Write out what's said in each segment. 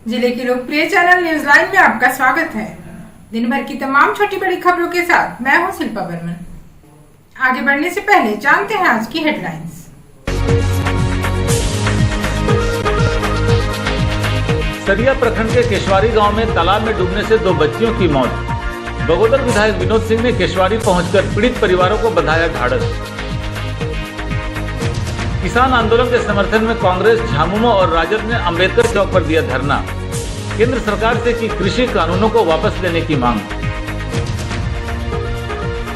जिले की लोकप्रिय चैनल न्यूज लाइन में आपका स्वागत है। दिन भर की तमाम छोटी बड़ी खबरों के साथ मैं हूं शिल्पा बर्मन। आगे बढ़ने से पहले जानते हैं आज की हेडलाइंस। सरिया प्रखंड के केशवारी गांव में तालाब में डूबने से 2 बच्चियों की मौत। बगोदर विधायक विनोद सिंह ने केशवारी पहुंचकर पीड़ित परिवारों को बंधाया ढाढ़स। किसान आंदोलन के समर्थन में कांग्रेस, झामुमो और राजद ने अंबेडकर चौक पर दिया धरना। केंद्र सरकार से की कृषि कानूनों को वापस लेने की मांग।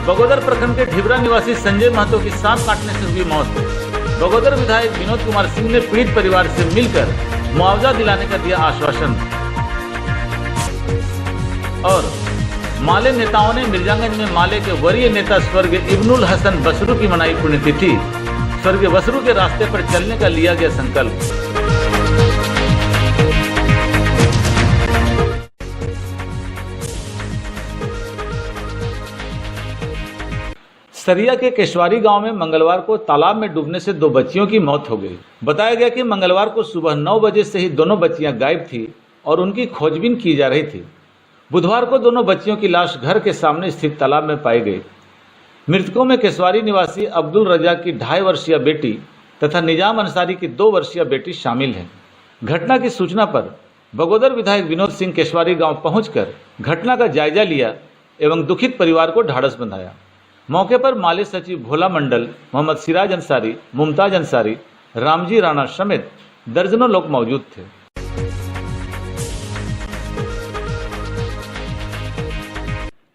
बगोदर प्रखंड के ढिबरा निवासी संजय महतो की सांप काटने से हुई मौत। बगोदर विधायक विनोद कुमार सिंह ने पीड़ित परिवार से मिलकर मुआवजा दिलाने का दिया आश्वासन। और माले नेताओं ने मिर्जागंज में माले के वरीय नेता स्वर्गीय इब्नुल हसन बसरू की मनाई पुण्यतिथि। स्वर्गीय बसरू के रास्ते पर चलने का लिया गया संकल्प। सरिया के केशवारी गांव में मंगलवार को तालाब में डूबने से 2 बच्चियों की मौत हो गई। बताया गया कि मंगलवार को सुबह 9 बजे से ही दोनों बच्चियां गायब थी और उनकी खोजबीन की जा रही थी। बुधवार को दोनों बच्चियों की लाश घर के सामने स्थित तालाब में पाई गई। मृतकों में केशवारी निवासी अब्दुल रजा की 2.5 वर्षीय बेटी तथा निजाम अंसारी की 2 वर्षीय बेटी शामिल है। घटना की सूचना पर बगोदर विधायक विनोद सिंह केशवारी गांव पहुंचकर घटना का जायजा लिया एवं दुखित परिवार को ढाढ़स बंधाया। मौके पर माले सचिव भोला मंडल, मोहम्मद सिराज अंसारी, मुमताज अंसारी, रामजी राणा समेत दर्जनों लोग मौजूद थे।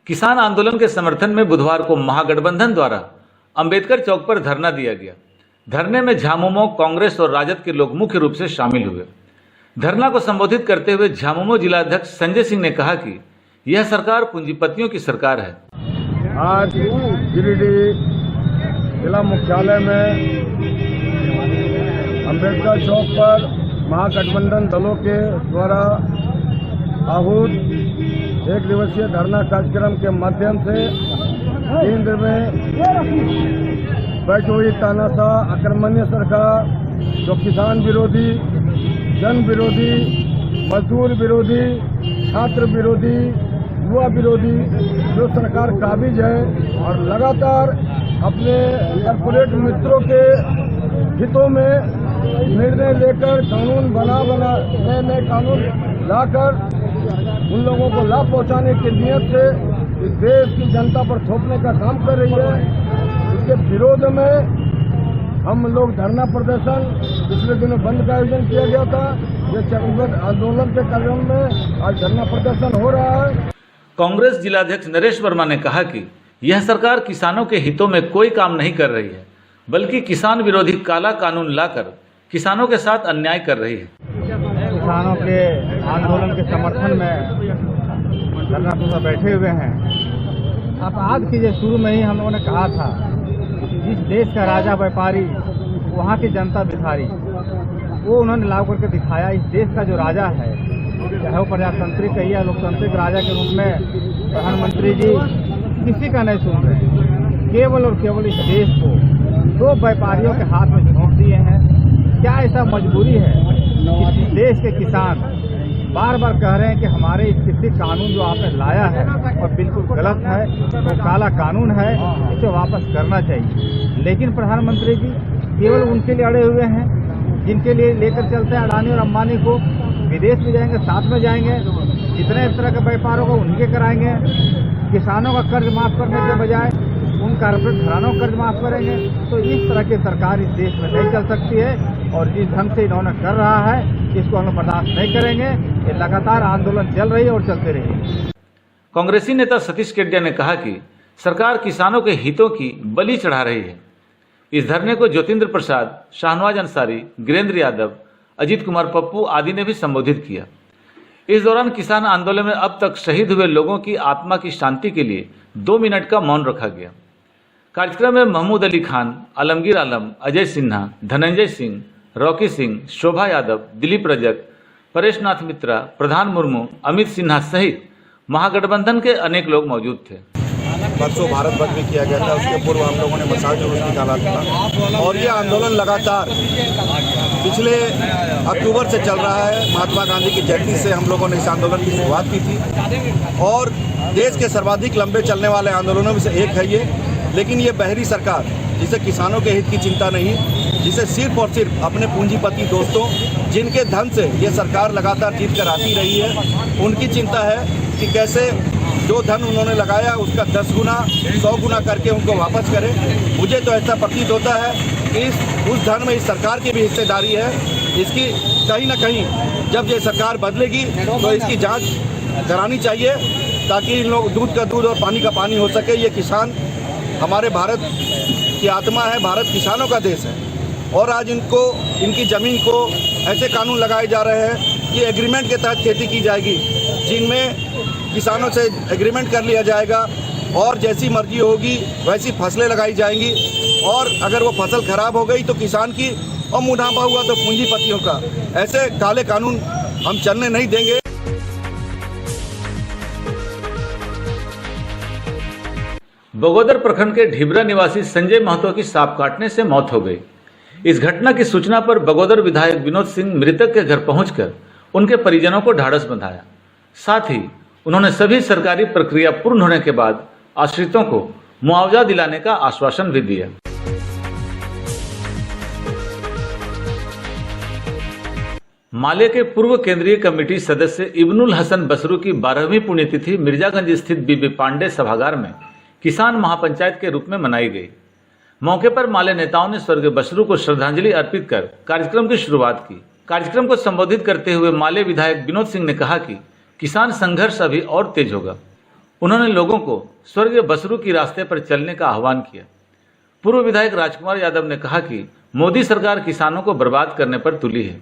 किसान आंदोलन के समर्थन में बुधवार को महागठबंधन द्वारा अंबेडकर चौक पर धरना दिया गया। धरने में झामुमो, कांग्रेस और राजद के लोग मुख्य रूप से शामिल हुए। धरना को संबोधित करते हुए झामुमो जिलाध्यक्ष संजय सिंह ने कहा कि यह सरकार पूंजीपतियों की सरकार है। आज गिरिडीह जिला मुख्यालय में अंबेडकर चौक पर महागठबंधन दलों के द्वारा आहूत 1 दिवसीय धरना कार्यक्रम के माध्यम से केंद्र में बैठी हुई तानाशाह आक्रमणीय सरकार, जो किसान विरोधी, जन विरोधी, मजदूर विरोधी, छात्र विरोधी, युवा विरोधी जो सरकार काबिज है और लगातार अपने कॉर्पोरेट मित्रों के हितों में निर्णय लेकर कानून बना नए कानून लाकर उन लोगों को लाभ पहुंचाने की नियत से इस देश की जनता पर थोपने का काम कर रही है। इसके विरोध में हम लोग धरना प्रदर्शन पिछले दिनों बंद का आयोजन किया गया था। ये चरणबद्ध आंदोलन के क्रम में आज धरना प्रदर्शन हो रहा है। कांग्रेस जिलाध्यक्ष नरेश वर्मा ने कहा कि यह सरकार किसानों के हितों में कोई काम नहीं कर रही है, बल्कि किसान विरोधी काला कानून लाकर किसानों के साथ अन्याय कर रही है। किसानों के आंदोलन के समर्थन में धरना पर बैठे हुए हैं। अब आज की शुरू में ही हम लोगों ने कहा था, जिस देश का राजा व्यापारी, वहाँ की जनता भिखारी, वो उन्होंने लागू करके दिखाया। इस देश का जो राजा है, चाहे वो प्रजातांत्रिक है या लोकतांत्रिक राजा के रूप में प्रधानमंत्री जी किसी का नहीं सुन रहे। केवल और केवल इस देश को 2 व्यापारियों के हाथ में सौंप दिए हैं। क्या ऐसा मजबूरी है कि इस देश के किसान बार बार कह रहे हैं कि हमारे इस कृषि कानून जो आपने लाया है और बिल्कुल गलत है, वो काला कानून है, इसे वापस करना चाहिए। लेकिन प्रधानमंत्री जी केवल उनके लिए अड़े हुए हैं जिनके लिए लेकर चलते हैं अडानी और अंबानी को। विदेश में जाएंगे, साथ में जाएंगे, जितने इस तरह के व्यापारों को उनके कराएंगे। किसानों का कर्ज माफ करने के बजाय उन कारपोरेट घरानों का कर्ज माफ करेंगे। तो इस तरह की सरकार इस देश में नहीं चल सकती है और जिस ढंग से इन्होंने कर रहा है, इसको हम बर्दाश्त नहीं करेंगे। ये लगातार आंदोलन चल रही है और चलते रहेगी। कांग्रेसी नेता सतीश केडिया ने कहा कि सरकार किसानों के हितों की बलि चढ़ा रही है। इस धरने को ज्योतिंद्र प्रसाद, शाहनवाज अंसारी, गिरेंद्र यादव, अजीत कुमार पप्पू आदि ने भी संबोधित किया। इस दौरान किसान आंदोलन में अब तक शहीद हुए लोगों की आत्मा की शांति के लिए 2 मिनट का मौन रखा गया। कार्यक्रम में महमूद अली खान, आलमगीर आलम, अजय सिन्हा, धनंजय सिंह, रॉकी सिंह, शोभा यादव, दिलीप रजक, परेश नाथ मित्रा, प्रधान मुर्मू, अमित सिन्हा सहित महागठबंधन के अनेक लोग मौजूद थे। परसों भारत बंद भी किया गया था, उसके पूर्व हम लोगों ने मसाल जुलूस निकाला था। और ये आंदोलन लगातार पिछले अक्टूबर से चल रहा है। महात्मा गांधी की जयंती से हम लोगों ने इस आंदोलन की शुरुआत की थी और देश के सर्वाधिक लंबे चलने वाले आंदोलनों में से एक है ये। लेकिन ये बहरी सरकार, जिसे किसानों के हित की चिंता नहीं, जिसे सिर्फ और सिर्फ अपने पूंजीपति दोस्तों, जिनके धन से ये सरकार लगातार जीत कर आती रही है, उनकी चिंता है कि कैसे जो धन उन्होंने लगाया उसका 10 गुना 100 गुना करके उनको वापस करें। मुझे तो ऐसा प्रतीत होता है कि उस धन में इस सरकार की भी हिस्सेदारी है। इसकी कहीं ना कहीं जब ये सरकार बदलेगी तो इसकी जांच करानी चाहिए, ताकि इन लोग दूध का दूध और पानी का पानी हो सके। ये किसान हमारे भारत की आत्मा है, भारत किसानों का देश है। और आज इनको, इनकी ज़मीन को ऐसे कानून लगाए जा रहे हैं कि एग्रीमेंट के तहत खेती की जाएगी, जिनमें किसानों से एग्रीमेंट कर लिया जाएगा और जैसी मर्जी होगी वैसी फसलें लगाई जाएंगी। और अगर वो फसल खराब हो गई तो किसान की, और मुनाफा हुआ तो पूंजीपतियों का। ऐसे काले कानून हम चलने नहीं देंगे। बगोदर प्रखंड के ढिबरा निवासी संजय महतो की सांप काटने से मौत हो गई। इस घटना की सूचना पर बगोदर विधायक विनोद सिंह मृतक के घर पहुंचकर उनके परिजनों को ढाढ़स बंधाया। साथ ही उन्होंने सभी सरकारी प्रक्रिया पूर्ण होने के बाद आश्रितों को मुआवजा दिलाने का आश्वासन भी दिया। माले के पूर्व केंद्रीय कमेटी सदस्य इब्नुल हसन बसरू की 12वीं पुण्यतिथि मिर्जागंज स्थित बीबी पांडे सभागार में किसान महापंचायत के रूप में मनाई गई। मौके पर माले नेताओं ने स्वर्गीय बसरू को श्रद्धांजलि अर्पित कर कार्यक्रम की शुरुआत की। कार्यक्रम को संबोधित करते हुए माले विधायक विनोद सिंह ने कहा कि किसान संघर्ष अभी और तेज होगा। उन्होंने लोगों को स्वर्गीय बसरू की रास्ते पर चलने का आह्वान किया। पूर्व विधायक राजकुमार यादव ने कहा कि मोदी सरकार किसानों को बर्बाद करने पर तुली है।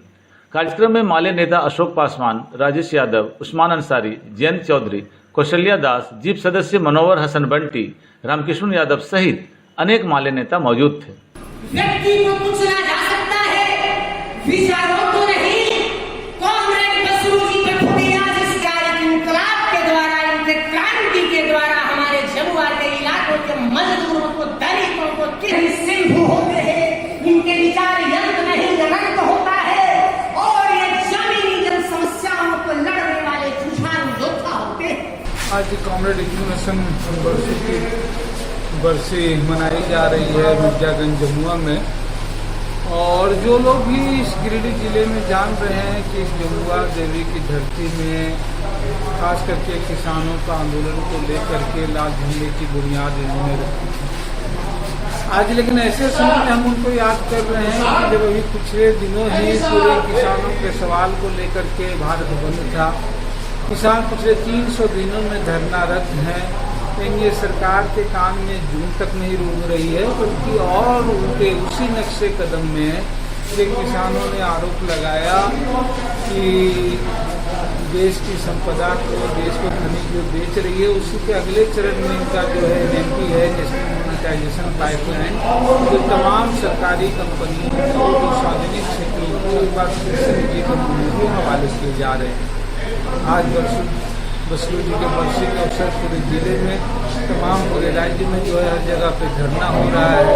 कार्यक्रम में माले नेता अशोक पासवान, राजेश यादव, उस्मान अंसारी, जयंत चौधरी, कौशल्या दास, जीप सदस्य मनोवर हसन बंटी, रामकिशन यादव सहित अनेक माले नेता मौजूद थे। व्यक्ति को पूछना जा सकता है, विचारों को नहीं। कॉमरेड बसरू जी पे बुनियाद इस कार्य इंकलाब के द्वारा, इनके क्रांति के द्वारा हमारे जमुआ के इलाकों के मजदूरों को, दलितों को किस सिंधु होते हैं। इनके विचार यंत्र नहीं अनंत होता है और ये जमीनी जन समस्याओं को लड़ने वाले जुझारू योद्धा होते हैं। आज कॉमरेड इब्नुल हसन बसरू की बरसी मनाई जा रही है मिर्जागंज जमुआ में। और जो लोग भी इस गिरिडीह जिले में जान रहे हैं कि इस जमुआ देवी की धरती में खास करके किसानों का आंदोलन को लेकर के लाल झंडे की बुनियाद इन्होंने रखी थी। आज लेकिन ऐसे समय में हम उनको याद कर रहे हैं कि जब अभी पिछले दिनों ही पूरे किसानों के सवाल को लेकर के भारत बंद था। किसान पिछले 300 दिनों में धरनारत हैं, लेकिन ये सरकार के कान में जून तक नहीं रूंग रही है, बल्कि और उनके उसी नक्शे कदम में ये किसानों ने आरोप लगाया कि देश की संपदा को, देश को खनिज जो बेच रही है, उसी के अगले चरण में इनका जो है एनएमपी है, नेशनल मोनेटाइजेशन पाइपलाइन, जो तमाम सरकारी कंपनियों को, जो सार्वजनिक क्षेत्रों को एक बार फिर से निजी कंपनियों के हवाले किए जा रहे हैं। आज बसरू जी के बरसी के अवसर पूरे जिले में, तमाम पूरे राज्य में जो है हर जगह पे धरना हो रहा है।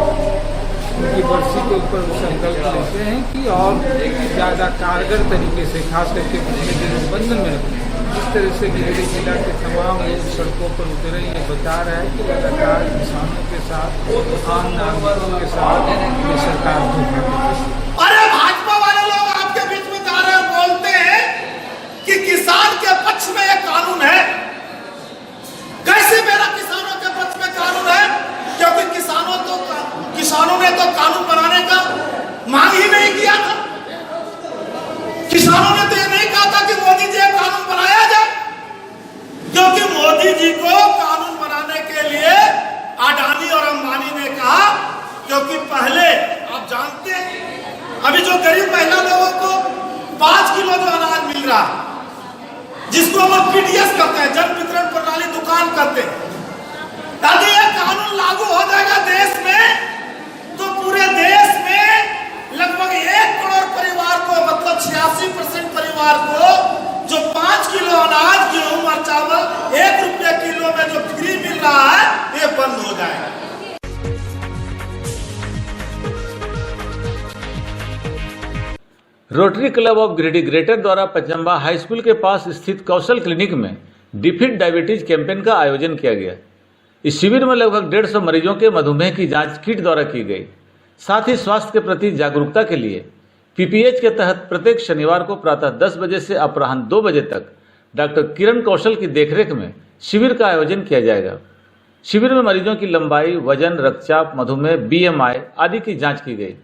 उनकी बरसी के ऊपर संकल्प लेते हैं कि और ज़्यादा कारगर तरीके से, खास करके पिछले दिनों बंद में जिस तरह से गिरिडीह जिला के तमाम लोग सड़कों पर उतरे, ये बता रहा है कि लगातार किसानों के साथ, आम नागरिकों के साथ ये सरकार धोखा देती है। अरे भाजपा वाले लोग आपके बीच में जा रहे बोलते हैं कि किसान के पक्ष में एक कानून है। कैसे मेरा किसानों के पक्ष में कानून है? क्योंकि किसानों ने तो कानून बनाने का मांग ही नहीं किया था। किसानों ने तो ये नहीं कहा था कि मोदी जी कानून बनाया जाए, क्योंकि मोदी जी को कानून बनाने के लिए अडानी और अंबानी ने कहा। क्योंकि पहले आप जानते हैं, अभी जो गरीब महिला लोगों को 5 किलो जो अनाज मिल रहा, जिसको वो पीडीएस करते हैं, जन वितरण प्रणाली दुकान करते हैं, यदि ये कानून लागू हो जाएगा देश में, तो पूरे देश में लगभग 1 करोड़ परिवार को, मतलब 86% परिवार को जो 5 किलो अनाज, गेहूं और चावल 1 रुपये किलो में जो फ्री मिल रहा है, ये rotary club of Giridih greater द्वारा पचम्बा हाई स्कूल के पास स्थित कौशल क्लिनिक में डिफीट डायबिटीज कैंपेन का आयोजन किया गया। इस शिविर में लगभग 150 मरीजों के मधुमेह की जांच किट द्वारा की गई। साथ ही स्वास्थ्य के प्रति जागरूकता के लिए पीपीएच के तहत प्रत्येक शनिवार को प्रातः 10 बजे से अपराह्न 2 बजे तक डॉक्टर किरण कौशल की देखरेख में शिविर का आयोजन किया जाएगा। शिविर में मरीजों की लंबाई, वजन, रक्तचाप, मधुमेह, बीएमआई आदि की जांच की गई।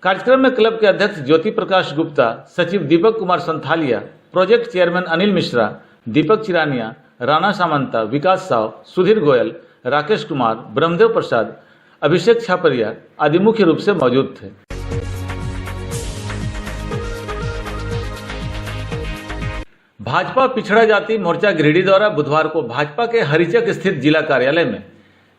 कार्यक्रम में क्लब के अध्यक्ष ज्योति प्रकाश गुप्ता, सचिव दीपक कुमार संथालिया, प्रोजेक्ट चेयरमैन अनिल मिश्रा, दीपक चिरानिया, राणा सामंता, विकास साव, सुधीर गोयल, राकेश कुमार, ब्रह्मदेव प्रसाद, अभिषेक छापरिया आदि मुख्य रूप से मौजूद थे। भाजपा पिछड़ा जाति मोर्चा गिरिडीह द्वारा बुधवार को भाजपा के हरिचक स्थित जिला कार्यालय में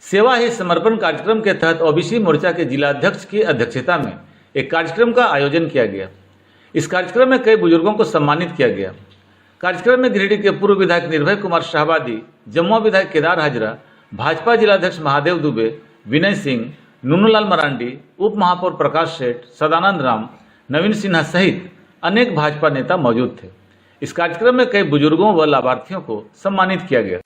सेवा ही समर्पण कार्यक्रम के तहत ओबीसी मोर्चा के जिला अध्यक्ष की अध्यक्षता में एक कार्यक्रम का आयोजन किया गया। इस कार्यक्रम में कई बुजुर्गों को सम्मानित किया गया। कार्यक्रम में गिरिडीह के पूर्व विधायक निर्भय कुमार शाहबादी, जमुआ विधायक केदार हाजरा, भाजपा जिलाध्यक्ष महादेव दुबे, विनय सिंह, नूनूलाल मरांडी, उप महापौर प्रकाश सेठ, सदानंद राम, नवीन सिन्हा सहित अनेक भाजपा नेता मौजूद थे। इस कार्यक्रम में कई बुजुर्गों व लाभार्थियों को सम्मानित किया गया।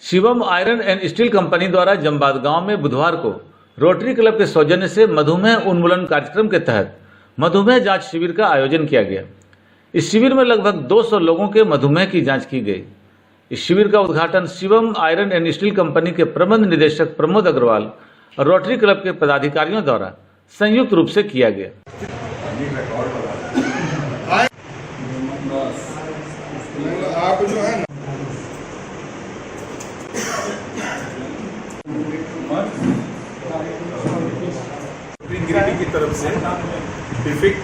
Shivam iron and steel company द्वारा जमबाद गांव में बुधवार को रोटरी क्लब के सौजन्य से मधुमेह उन्मूलन कार्यक्रम के तहत मधुमेह जांच शिविर का आयोजन किया गया। इस शिविर में लगभग 200 लोगों के मधुमेह की जांच की गई। इस शिविर का उद्घाटन Shivam iron and steel company के प्रबंध निदेशक प्रमोद अग्रवाल और रोटरी क्लब के पदाधिकारियों द्वारा संयुक्त रूप से किया गया। आप जो है गिरिडीह की तरफ से डिफीट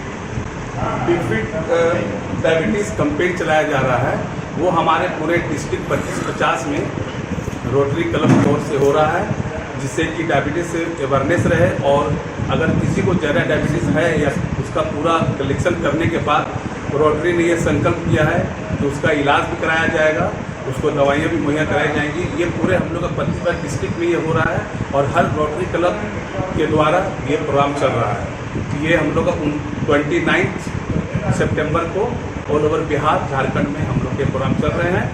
डायबिटीज कैंपेन चलाया जा रहा है। वो हमारे पूरे डिस्ट्रिक्ट 25-50 में रोटरी क्लब की ओर से हो रहा है, जिससे कि डायबिटीज से अवेयरनेस रहे और अगर किसी को ज़्यादा डायबिटीज है या उसका पूरा कलेक्शन करने के बाद रोटरी ने ये संकल्प किया है कि उसका इलाज भी कराया जाएगा, उसको दवाइयाँ भी मुहैया कराई जाएंगी। ये पूरे हम लोग का 25 डिस्ट्रिक्ट में ये हो रहा है और हर रोटरी क्लब के द्वारा ये प्रोग्राम चल रहा है। ये हम लोग का 29 सितंबर को ऑल ओवर बिहार, झारखंड में हम लोग के प्रोग्राम चल रहे हैं।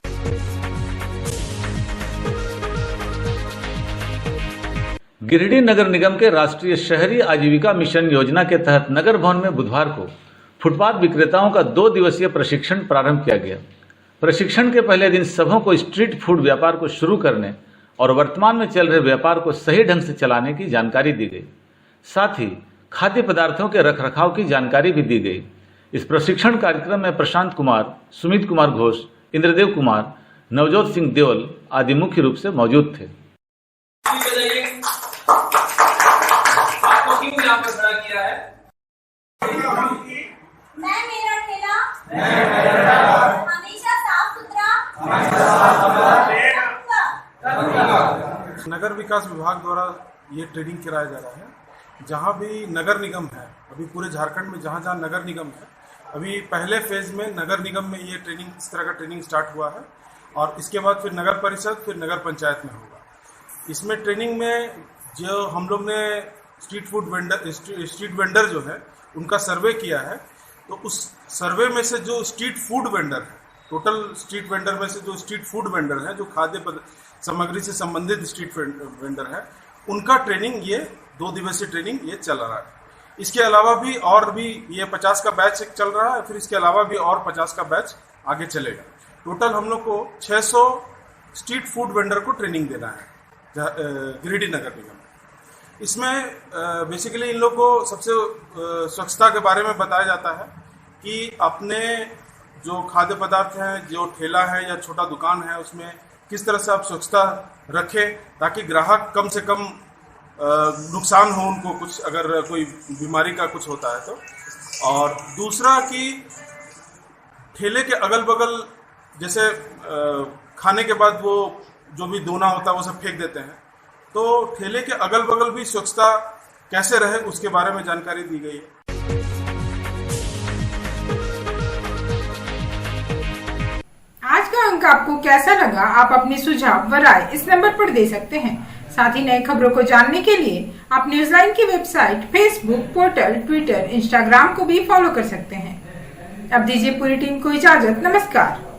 गिरिडीह नगर निगम के राष्ट्रीय शहरी आजीविका मिशन योजना के तहत नगर भवन में बुधवार को फुटपाथ विक्रेताओं का 2 दिवसीय प्रशिक्षण प्रारंभ किया गया। प्रशिक्षण के पहले दिन सबों को स्ट्रीट फूड व्यापार को शुरू करने और वर्तमान में चल रहे व्यापार को सही ढंग से चलाने की जानकारी दी गई। साथ ही खाद्य पदार्थों के रखरखाव की जानकारी भी दी गई। इस प्रशिक्षण कार्यक्रम में प्रशांत कुमार, सुमित कुमार घोष, इंद्रदेव कुमार, नवजोत सिंह देओल आदि मुख्य रूप से मौजूद थे। नगर विकास विभाग द्वारा ये ट्रेनिंग कराया जा रहा है। जहाँ भी नगर निगम है, अभी पूरे झारखंड में जहाँ जहाँ नगर निगम है, अभी पहले फेज में नगर निगम में ये ट्रेनिंग, इस तरह का ट्रेनिंग स्टार्ट हुआ है और इसके बाद फिर नगर परिषद, फिर नगर पंचायत में होगा। इसमें ट्रेनिंग में जो हम लोग ने स्ट्रीट वेंडर जो है उनका सर्वे किया है, तो उस सर्वे में से जो स्ट्रीट फूड वेंडर है, टोटल स्ट्रीट वेंडर में से जो स्ट्रीट फूड वेंडर है, जो खाद्य सामग्री से संबंधित स्ट्रीट वेंडर है, उनका ट्रेनिंग ये 2 दिवसीय ट्रेनिंग ये चल रहा है। इसके अलावा भी और भी ये 50 का बैच चल रहा है, फिर इसके अलावा भी और 50 का बैच आगे चलेगा। टोटल हम लोग को 600 स्ट्रीट फूड वेंडर को ट्रेनिंग देना है गिरिडीह नगर निगम। इसमें बेसिकली इन लोग को सबसे स्वच्छता के बारे में बताया जाता है कि अपने जो खाद्य पदार्थ हैं, जो ठेला है या छोटा दुकान है, उसमें किस तरह से आप स्वच्छता रखें ताकि ग्राहक कम से कम नुकसान हो उनको, कुछ अगर कोई बीमारी का कुछ होता है तो। और दूसरा कि ठेले के अगल बगल जैसे खाने के बाद वो जो भी दोना होता है वो सब फेंक देते हैं, तो ठेले के अगल बगल भी स्वच्छता कैसे रहे उसके बारे में जानकारी दी गई है। आज का अंक आपको कैसा लगा, आप अपने सुझाव व राय इस नंबर पर दे सकते हैं। साथ ही नई खबरों को जानने के लिए आप न्यूज़लाइन की website, Facebook, portal, Twitter, Instagram को भी फॉलो कर सकते हैं। अब दीजिए पूरी टीम को इजाजत। नमस्कार।